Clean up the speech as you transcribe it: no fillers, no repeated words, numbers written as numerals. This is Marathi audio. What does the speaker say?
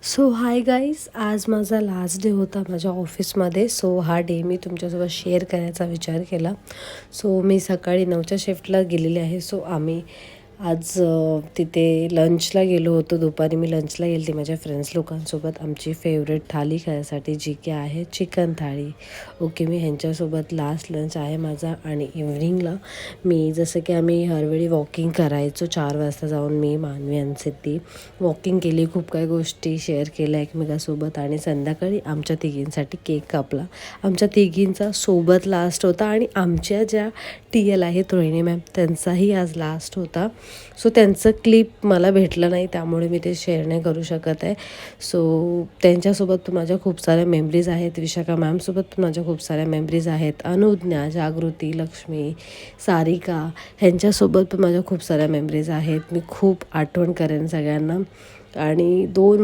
सो हाय गाईज, आज माझा लास्ट डे होता माझ्या ऑफिसमध्ये. सो हा डे मी तुमच्यासोबत शेअर करायचा विचार केला. सो मी सकाळी 9च्या शिफ्टला गेलेले आहे. सो आम्ही आज तिथे लंचला गेलो होतो. दुपारी मी लंचला गेली होती माझ्या फ्रेंड्स लोकांसोबत आमची फेवरेट थाली खाण्यासाठी, जी की आहे चिकन थाळी. ओके, मी ह्यांच्यासोबत लास्ट लंच आहे माझा. आणि इव्हनिंगला मी जसं की आम्ही हरवेळी वॉकिंग करायचो 4 वाजता जाऊन मी मानवी सिटी वॉकिंग केली, खूप काही गोष्टी शेअर केल्या एकमेकांसोबत. आणि संध्याकाळी आमच्या तिघींसाठी केक कापला. आमच्या तिघींचा सोबत लास्ट होता आणि आमच्या ज्या TL आहेत रोहिणी मॅम, त्यांचाही आज लास्ट होता. सो त्यांचं क्लिप मला भेटलं नाही, त्यामुळे मी ते शेअर नाही करू शकत आहे. सो त्यांच्यासोबत पण माझ्या खूप साऱ्या मेमरीज आहेत. विशाखा मॅमसोबत पण माझ्या खूप साऱ्या मेमरीज आहेत. अनुज्ञा, जागृती, लक्ष्मी, सारिका ह्यांच्यासोबत पण माझ्या खूप साऱ्या मेमरीज आहेत. मी खूप आठवण करेन सगळ्यांना. आणि 2